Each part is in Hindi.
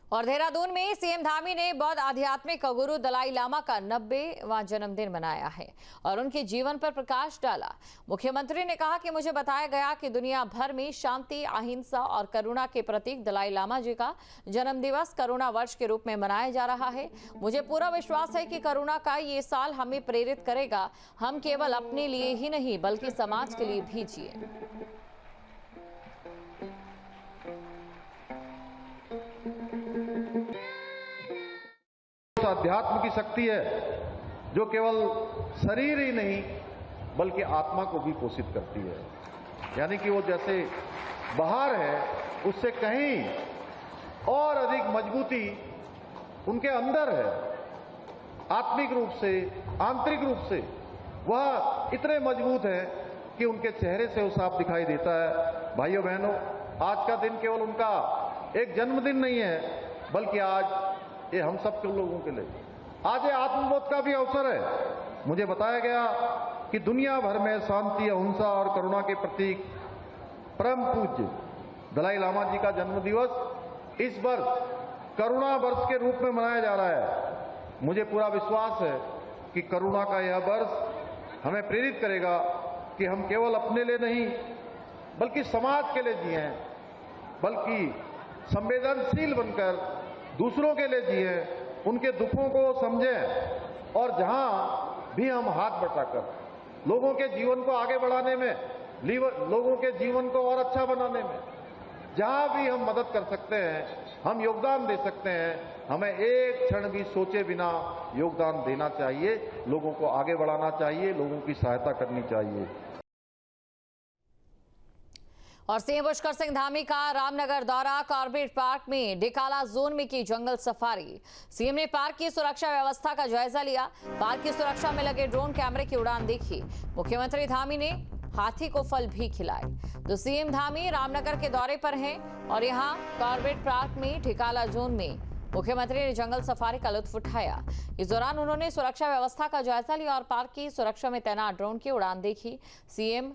और देहरादून में सीएम धामी ने बौद्ध आध्यात्मिक गुरु दलाई लामा का 90वां जन्मदिन मनाया है और उनके जीवन पर प्रकाश डाला। मुख्यमंत्री ने कहा कि मुझे बताया गया कि दुनिया भर में शांति, अहिंसा और करुणा के प्रतीक दलाई लामा जी का जन्मदिवस करुणा वर्ष के रूप में मनाया जा रहा है। मुझे पूरा विश्वास है कि करुणा का ये साल हमें प्रेरित करेगा। हम केवल अपने लिए ही नहीं बल्कि समाज के लिए भी जिए। अध्यात्म की शक्ति है जो केवल शरीर ही नहीं बल्कि आत्मा को भी पोषित करती है। यानी कि वो जैसे बाहर है उससे कहीं और अधिक मजबूती उनके अंदर है। आत्मिक रूप से, आंतरिक रूप से वह इतने मजबूत है कि उनके चेहरे से वो साफ दिखाई देता है। भाइयों बहनों, आज का दिन केवल उनका एक जन्मदिन नहीं है बल्कि आज ये हम सब के लोगों के लिए आज ये आत्मबोध का भी अवसर है। मुझे बताया गया कि दुनिया भर में शांति, अहिंसा और करुणा के प्रतीक परम पूज्य दलाई लामा जी का जन्म दिवस इस वर्ष करुणा वर्ष के रूप में मनाया जा रहा है। मुझे पूरा विश्वास है कि करुणा का यह वर्ष हमें प्रेरित करेगा कि हम केवल अपने लिए नहीं बल्कि समाज के लिए जिएं, बल्कि संवेदनशील बनकर दूसरों के लिए जिए, उनके दुखों को समझें और जहां भी हम हाथ बटाकर लोगों के जीवन को आगे बढ़ाने में, लोगों के जीवन को और अच्छा बनाने में जहां भी हम मदद कर सकते हैं, हम योगदान दे सकते हैं, हमें एक क्षण भी सोचे बिना योगदान देना चाहिए। लोगों को आगे बढ़ाना चाहिए, लोगों की सहायता करनी चाहिए। और सीएम पुष्कर सिंह धामी का रामनगर दौरा, कॉर्बेट पार्क में डिकाला जोन में की जंगल सफारी। सीएम ने पार्क की सुरक्षा व्यवस्था का जायजा लिया, पार्क की सुरक्षा में लगे ड्रोन कैमरे की उड़ान देखी। मुख्यमंत्री धामी ने हाथी को फल भी खिलाए। तो सीएम धामी रामनगर के दौरे पर हैं और यहां कॉर्बेट पार्क में डिकाला जोन में मुख्यमंत्री ने जंगल सफारी का लुत्फ उठाया। इस दौरान उन्होंने सुरक्षा व्यवस्था का जायजा लिया और पार्क की सुरक्षा में तैनात ड्रोन की उड़ान देखी। सीएम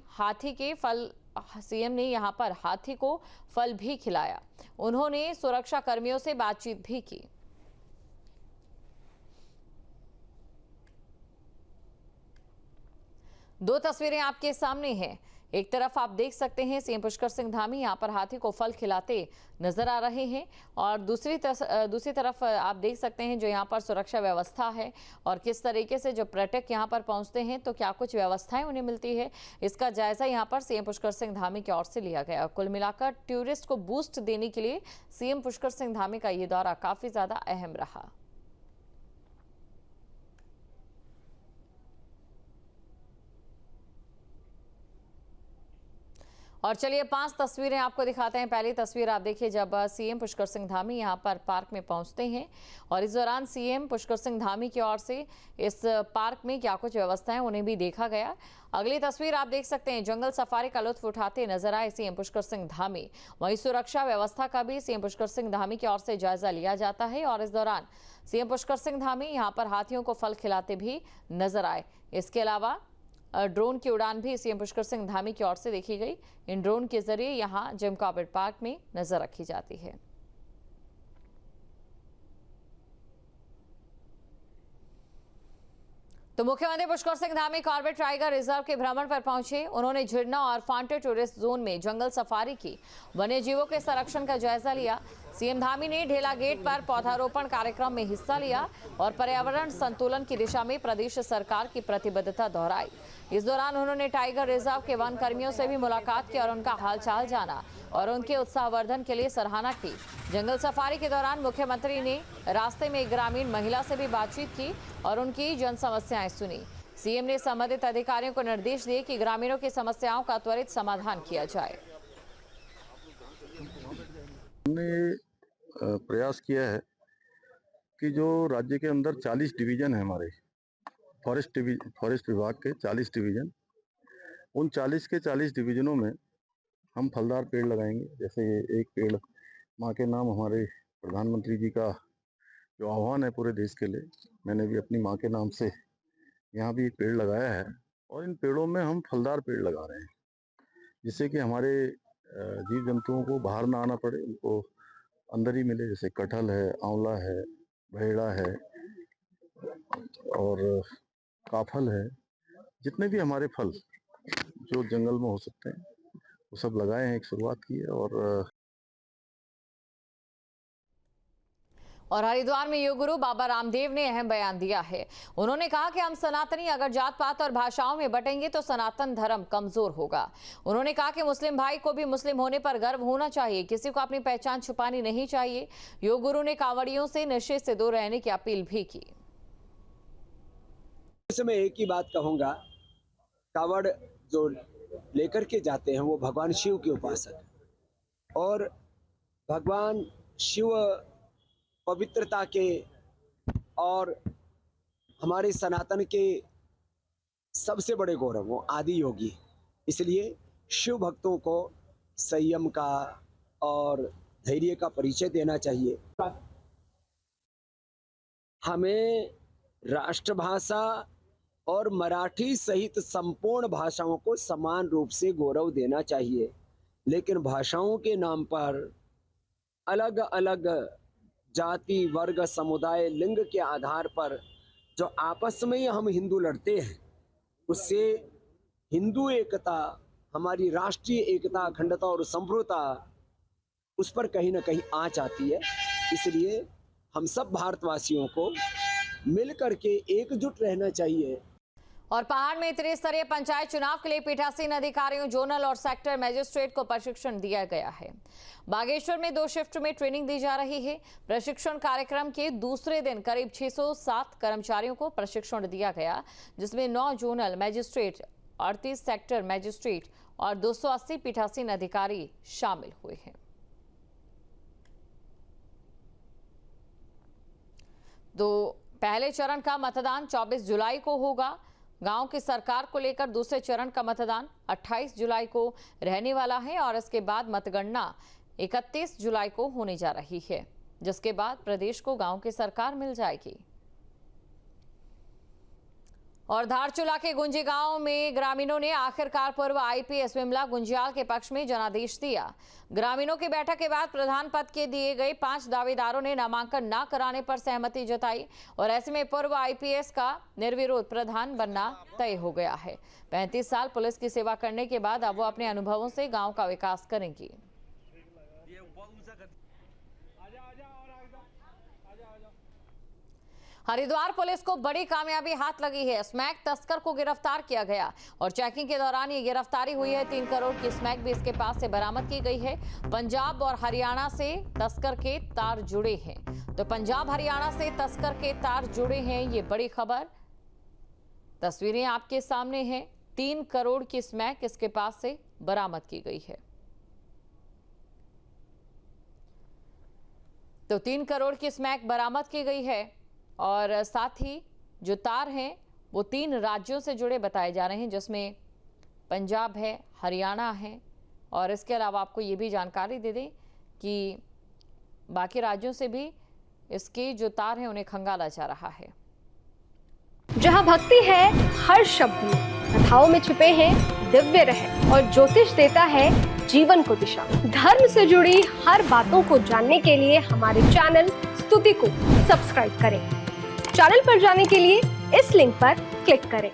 ने यहां पर हाथी को फल भी खिलाया। उन्होंने सुरक्षा कर्मियों से बातचीत भी की। दो तस्वीरें आपके सामने हैं। एक तरफ आप देख सकते हैं सीएम पुष्कर सिंह धामी यहां पर हाथी को फल खिलाते नजर आ रहे हैं और दूसरी तरफ आप देख सकते हैं जो यहां पर सुरक्षा व्यवस्था है और किस तरीके से जो पर्यटक यहां पर पहुंचते हैं तो क्या कुछ व्यवस्थाएं उन्हें मिलती है, इसका जायजा यहां पर सीएम पुष्कर सिंह धामी की ओर से लिया गया। कुल मिलाकर टूरिस्ट को बूस्ट देने के लिए सीएम पुष्कर सिंह धामी का ये दौरा काफी ज्यादा अहम रहा। और चलिए 5 तस्वीरें आपको दिखाते हैं। पहली तस्वीर आप देखिए जब सीएम पुष्कर सिंह धामी यहां पर पार्क में पहुंचते हैं और इस दौरान सीएम पुष्कर सिंह धामी की ओर से इस पार्क में क्या कुछ व्यवस्थाएं उन्हें भी देखा गया। अगली तस्वीर आप देख सकते हैं, जंगल सफारी का लुत्फ उठाते नजर आए सीएम पुष्कर सिंह धामी। वहीं सुरक्षा व्यवस्था का भी सीएम पुष्कर सिंह धामी की ओर से जायजा लिया जाता है और इस दौरान सीएम पुष्कर सिंह धामी यहां पर हाथियों को फल खिलाते भी नजर आए। इसके अलावा ड्रोन की उड़ान भी सीएम पुष्कर सिंह धामी की ओर से देखी गई। इन ड्रोन के जरिए यहां जिम कॉर्बेट पार्क में नजर रखी जाती है। तो मुख्यमंत्री Pushkar Singh Dhami Corbett tiger reserve के भ्रमण पर पहुंचे। उन्होंने झिरना और फांटे टूरिस्ट जोन में जंगल सफारी की, वन्य जीवों के संरक्षण का जायजा लिया। सीएम धामी ने ढेला गेट पर पौधारोपण कार्यक्रम में हिस्सा लिया और पर्यावरण संतुलन की दिशा में प्रदेश सरकार की प्रतिबद्धता दोहराई। इस दौरान उन्होंने टाइगर रिजर्व के वन कर्मियों से भी मुलाकात की और उनका हालचाल जाना और उनके उत्साहवर्धन के लिए सराहना की। जंगल सफारी के दौरान मुख्यमंत्री ने रास्ते में एक ग्रामीण महिला से भी बातचीत की और उनकी जन समस्याएं सुनी। सीएम ने संबंधित अधिकारियों को निर्देश दिए कि ग्रामीणों की समस्याओं का त्वरित समाधान किया जाए। हमने प्रयास किया है कि जो राज्य के अंदर 40 डिवीजन है हमारे फॉरेस्ट विभाग के 40 डिवीजन, उन 40 के 40 डिवीजनों में हम फलदार पेड़ लगाएंगे। जैसे ये एक पेड़ माँ के नाम, हमारे प्रधानमंत्री जी का जो आह्वान है पूरे देश के लिए, मैंने भी अपनी माँ के नाम से यहाँ भी एक पेड़ लगाया है और इन पेड़ों में हम फलदार पेड़ लगा रहे हैं जिससे कि हमारे जीव जंतुओं को बाहर ना आना पड़े, उनको अंदर ही मिले, जैसे कटहल है, आंवला है, भेड़ा है और काफल है। जितने भी हमारे फल जो जंगल में हो सकते हैं वो सब लगाए हैं, एक शुरुआत की है। और हरिद्वार में योग गुरु बाबा रामदेव ने अहम बयान दिया है। उन्होंने कहा कि हम सनातनी अगर जात पात और भाषाओं में बटेंगे तो सनातन धर्म कमजोर होगा। उन्होंने कहा कि मुस्लिम भाई को भी मुस्लिम होने पर गर्व होना चाहिए, किसी को अपनी पहचान छुपानी नहीं चाहिए। योग गुरु ने कांवड़ियों से नशे से दूर रहने की अपील भी की। मैं एक ही बात कहूंगा, कावड़ जो लेकर के जाते हैं वो भगवान शिव के उपासक, और भगवान शिव पवित्रता के और हमारे सनातन के सबसे बड़े गौरव, वो आदि योगी। इसलिए शिव भक्तों को संयम का और धैर्य का परिचय देना चाहिए। हमें राष्ट्रभाषा और मराठी सहित संपूर्ण भाषाओं को समान रूप से गौरव देना चाहिए, लेकिन भाषाओं के नाम पर अलग अलग जाति, वर्ग, समुदाय, लिंग के आधार पर जो आपस में ही हम हिंदू लड़ते हैं, उससे हिंदू एकता, हमारी राष्ट्रीय एकता, अखंडता और संप्रभुता, उस पर कहीं ना कहीं आँच आती है। इसलिए हम सब भारतवासियों को मिलकर के एकजुट रहना चाहिए। और पहाड़ में त्रिस्तरीय पंचायत चुनाव के लिए पीठासीन अधिकारियों, जोनल और सेक्टर मजिस्ट्रेट को प्रशिक्षण दिया गया है। बागेश्वर में 2 शिफ्ट में ट्रेनिंग दी जा रही है। प्रशिक्षण कार्यक्रम के दूसरे दिन करीब 607 कर्मचारियों को प्रशिक्षण दिया गया, जिसमें 9 जोनल मजिस्ट्रेट, 38 सेक्टर मजिस्ट्रेट और 280 पीठासीन अधिकारी शामिल हुए हैं। तो पहले चरण का मतदान 24 जुलाई को होगा। गांव की सरकार को लेकर दूसरे चरण का मतदान 28 जुलाई को रहने वाला है और इसके बाद मतगणना 31 जुलाई को होने जा रही है, जिसके बाद प्रदेश को गांव की सरकार मिल जाएगी। और धारचूला के गुंजी गांव में ग्रामीणों ने आखिरकार पूर्व आईपीएस विमला गुंजियाल के पक्ष में जनादेश दिया। ग्रामीणों की बैठक के बाद प्रधान पद के दिए गए 5 दावेदारों ने नामांकन न कराने पर सहमति जताई और ऐसे में पूर्व आईपीएस का निर्विरोध प्रधान बनना तय हो गया है। 35 साल पुलिस की सेवा करने के बाद अब वो अपने अनुभवों से गाँव का विकास करेंगी। हरिद्वार पुलिस को बड़ी कामयाबी हाथ लगी है। स्मैक तस्कर को गिरफ्तार किया गया और चेकिंग के दौरान ये गिरफ्तारी हुई है। 3 करोड़ की स्मैक भी इसके पास से बरामद की गई है। पंजाब और हरियाणा से तस्कर के तार जुड़े हैं। तो पंजाब हरियाणा से तस्कर के तार जुड़े हैं, ये बड़ी खबर। तस्वीरें आपके सामने हैं। 3 करोड़ की स्मैक इसके पास से बरामद की गई है। तो 3 करोड़ की स्मैक बरामद की गई है और साथ ही जो तार हैं वो 3 राज्यों से जुड़े बताए जा रहे हैं, जिसमें पंजाब है, हरियाणा है और इसके अलावा आपको ये भी जानकारी दे दें कि बाकी राज्यों से भी इसके जो तार हैं उन्हें खंगाला जा रहा है। जहां भक्ति है हर शब्द में, कथाओं में छिपे हैं दिव्य रहस्य और ज्योतिष देता है जीवन को दिशा। धर्म से जुड़ी हर बातों को जानने के लिए हमारे चैनल स्तुति को सब्सक्राइब करें। चैनल पर जाने के लिए इस लिंक पर क्लिक करें।